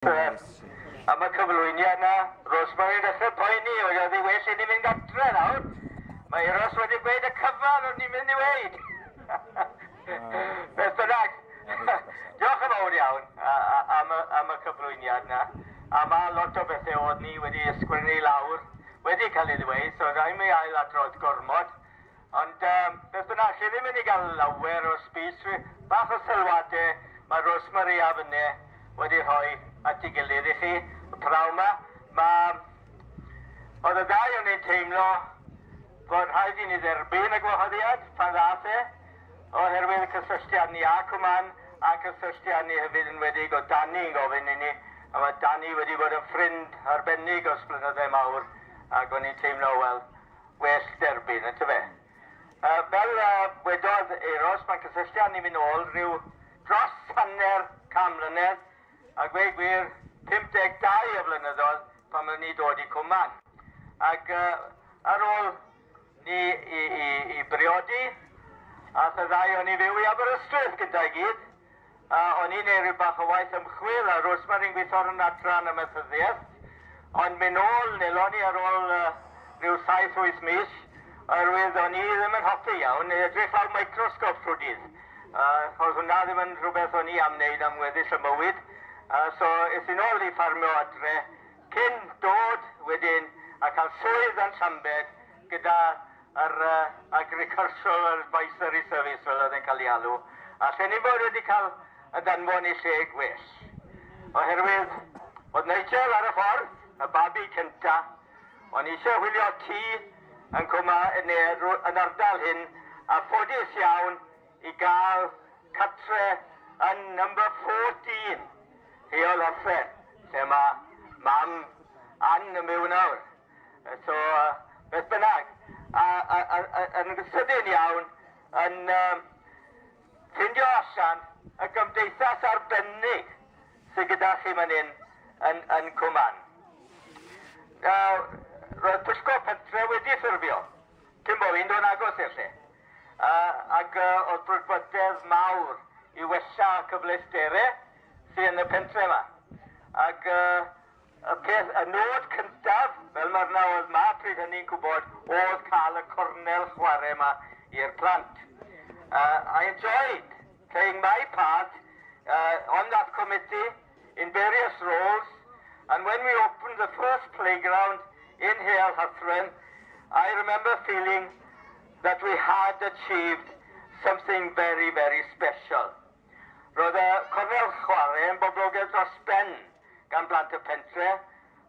Am y cyflwyniad yna, Rosemary dechrau poeni, oedd ei well i ni fynd adre nawr. Mae Eros wedi gweud y cyfan o'n ni'n mynd i weid. Beth bynnag. Diolch yn fawr iawn am y cyflwyniad yna. A mae lot o bethau oedd ni wedi ysgrifennu lawr, wedi cael ei ddweud, so rhaid mi ail adrodd gormod. Ond beth bynnag, lle ddim yn ei gael lawer o speech, bach o sylwadau, mae Rosemary a fyny wedi rhoi at ei gilydd i chi, y praw yma. Oedd y ddau o'n i'n teimlo bod rhaid i ni dderbyn y gwahoddiad pan ddath e, oherwydd y cysylltiad ni a Cwman a cysylltiad ni hefyd yn wedig o Dani yn gofyn i ni. A mae Dani wedi bod yn ffrind arbennig os blynyddoedd mawr ac o'n i'n teimlo, wel, well derbyn, ynta fe. Fel wedodd Eros, mae cysylltiad ni'n mynd ôl rhyw dros hanner mlynedd a gweud gwir 52 o flynyddoedd pan mae'n ni dod i Cwman. Ac ar ôl ni i briodi, a y ddau o'n i fyw i Aberystwyth gyda'i gyd. O'n i'n neud rhyw bach o waith ymchwil a Rosemary'n gweithio'r yn adran y methyddiaeth. Ond mynd ôl, nelon ni ar ôl rhyw 7-8 mis, oherwydd o'n i ddim yn hoffi iawn, edrych lawr microscope trwy dydd. Oedd hwnna ddim yn rhywbeth o'n i am wneud am weddill y mywyd. So, es i'n ôl i ffarmio adre, cyn dod wedyn a cael swydd yn Llambed gyda yr Agricultural Advisory Service fel oedd e'n cael ei alw. A lle ni bod wedi cael y danfon i lle gwell. Oherwydd, oedd Nigel ar y ffordd, y babi cynta, o'n eisiau wylio tŷ yn Cwman yn ardal hyn, a ffodus iawn i gael catre yn number 14. Heol Ffair, lle mae mam Ann yn byw nawr. So, beth bynnag. Yn sydyn iawn, yn ffindio allan y gymdeithas arbennig sydd gyda chi man hyn yn Cwman. Roedd pwyllgor pentre wedi ffurfio, cyn bo fi'n dod agos i'r lle. Ac oedd brwdfrydedd mawr i wella cyfleusterau sydd yn y pentre yma. Ac y nod cyntaf, fel mae'r nawdd yma, pryd hynny'n gwybod, oedd cael y cornel chwarae yma i'r plant. I enjoyed playing my part on that committee in various roles, and when we opened the first playground in Hale Hythren, I remember feeling that we had achieved something very, very special. Roedd y cornel chwarae yn boblogaidd dros ben gan blant y pentre,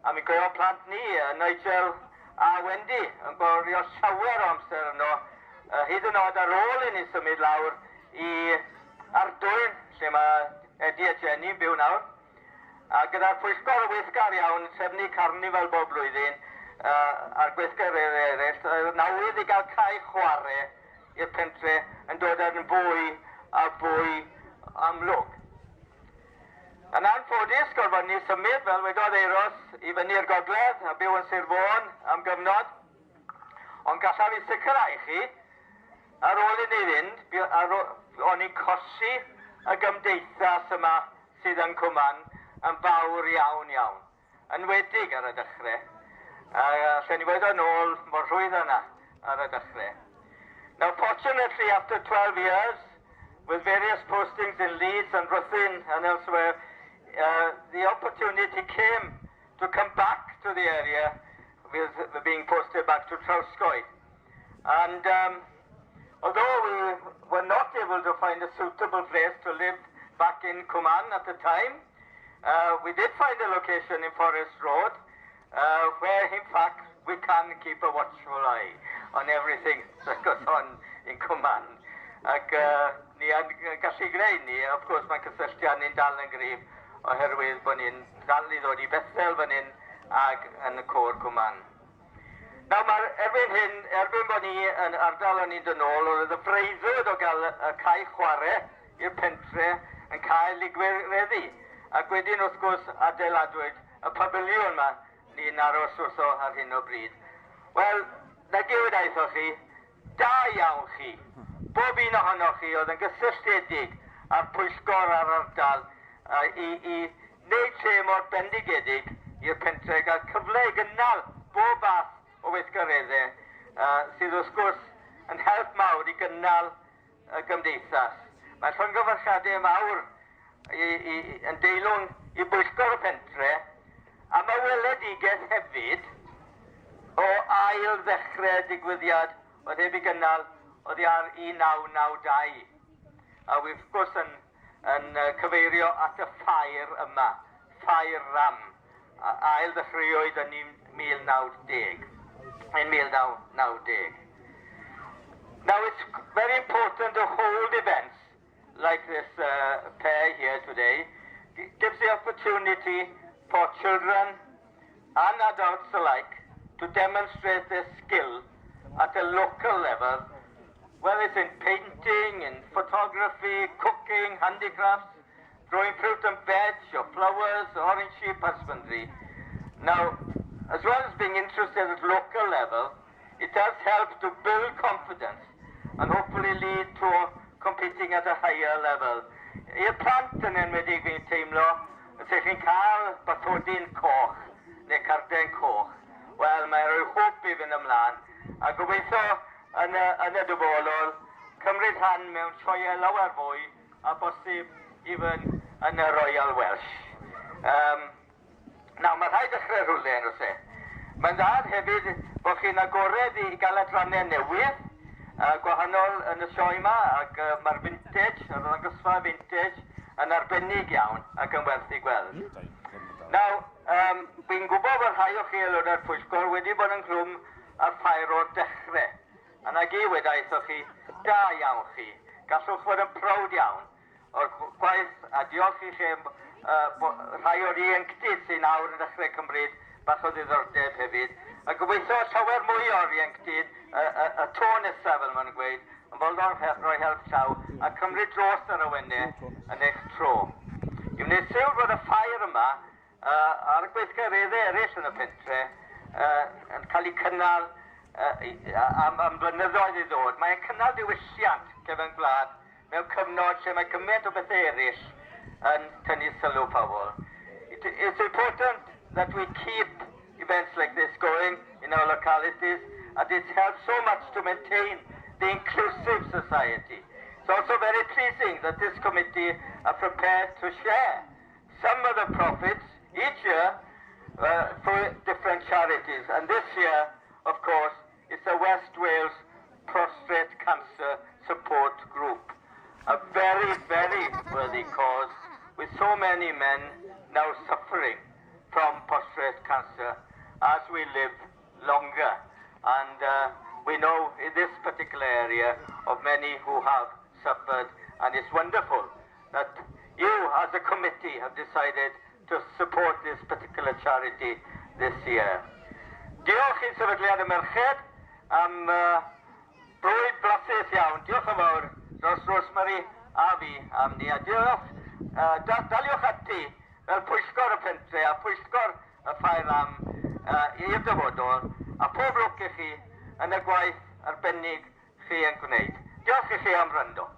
a mi goio plant ni, Nigel a Wendy, yn gwario llawer o amser yno, hyd yn oed ar ôl i ni symud lawr i Ardwyn, lle mae Eddie a Jenny byw nawr. A gyda'r pwyllgor y weithgar iawn, trefnu carnifal bob blwyddyn, a'r gweithgar eraill, nawydd i gael cae chwarae i'r pentre yn dod yn fwy a fwy amlwg. Yn anffodus, gorfod ni symud fel wedodd Eros i fyny'r gogledd a byw yn Sir Fôn am gyfnod. Ond gallaf i sicrhau chi, ar ôl i ni fynd, o'n i'n cosi y gymdeithas yma sydd yn Cwman yn fawr iawn iawn. Yn wedig ar y dechrau. Lle ni wedi yn ôl mor rhwydd yna ar y dechrau. Now, fortunately, after 12 years, with various postings in Leeds and Ruthin and elsewhere, the opportunity came to come back to the area with being posted back to Trowscoy. And although we were not able to find a suitable place to live back in Cwman at the time, we did find a location in Forest Road where in fact we can keep a watchful eye on everything that goes on in Cwman. Ac ni yn gallu gwneud ni, of course mae cysylltiad ni'n dal yn gryf oherwydd bod ni'n dal i ddod i Bethel fan hyn ac yn y côr Cwman. Nawr mae'r erbyn hyn, erbyn bod ni yn ardal o'n i'n dod nôl, oedd y freuddwyd o gael y cae chwarae i'r pentre yn cael ei gwireddu. Ac wedyn wrth gwrs adeiladwyd y pafiliwn yma ni'n aros wrtho ar hyn o bryd. Wel, na gewidaethoch chi, da iawn chi. Bob un ohonoch chi oedd yn gysylltiedig a'r pwyllgor ar ardal i wneud lle mor bendigedig i'r pentre gael cyfle i gynnal bob fath o weithgareddau sydd wrth gwrs yn help mawr i gynnal y gymdeithas. Mae llongyfarchiadau mawr yn deilwng i bwyllgor y pentre, a mae weledigaeth hefyd o ail ddechrau digwyddiad oedd heb i gynnal oddi ar 1992. A wrth gwrs yn cyfeirio at y ffair yma, ffair ram, ail ddechreuwyd yn 1990. Now it's very important to hold events like this pair here today. It gives the opportunity for children and adults alike to demonstrate their skill at a local level, whether it's in painting, in photography, cooking, handicrafts, growing fruit and veg, or flowers, or in sheep husbandry. Now, as well as being interested at local level, it does help to build confidence and hopefully lead to competing at a higher level. I'r plant yn enwedig fi'n teimlo, ydych chi'n cael bathodyn coch, neu carden coch. Wel, mae rhoi hwp i fynd ymlaen, a gobeithio yn y dyfodol, cymryd rhan mewn sioe lawer fwy, a bosib even yn y Royal Welsh. Nawr, mae rhaid dechrau rhywle yn ose. Mae'n dda hefyd bod chi'n agored i gael adrannau newydd, gwahanol yn y sioe yma, ac mae'r vintage, yr ddangosfa vintage, yn arbennig iawn ac yn werth i gweld. Nawr, fi'n gwybod bod rhai o chi aelod o'r pwyllgor wedi bod yn clwm ar ffair o'r dechrau. A na gi wedaethoch chi, da iawn chi, gallwch fod yn prowd iawn o'r gwaith, a diolch i chi rhai o'r ieuenctid sy'n nawr yn dechrau cymryd bach o ddiddordeb hefyd. A gobeithio llawer mwy o'r ieuenctid, y to nesaf fel ma'n gweud, yn fodlon rhoi help llaw a cymryd dros ar y wennau yn eich tro. I wneud sylw bod y ffair yma ar y gweithgareddau eraill yn y pentre yn cael ei cynnal am blynyddoedd i ddod. Mae'n cynnal diwylliant cefn gwlad mewn cyfnod lle mae gymaint o bethau eraill yn tynnu sylw pobl. It's important that we keep events like this going in our localities, and it helps so much to maintain the inclusive society. It's also very pleasing that this committee are prepared to share some of the profits each year for different charities. And this year, of course, is the West Wales Prostate Cancer Support Group. A very, very worthy cause, with so many men now suffering from prostate cancer as we live longer. And we know in this particular area of many who have suffered, and it's wonderful that you as a committee have decided to support this particular charity this year. Diolch i'n sefydliad y merched am brwyd blasus iawn. Diolch yn fawr dros Rosemary a fi am ni. A diolch, daliwch ati fel pwyllgor y pentre a pwyllgor y ffair am i'r dyfodol, a pob lwc i chi yn y gwaith arbennig chi yn gwneud. Diolch i chi am wrando.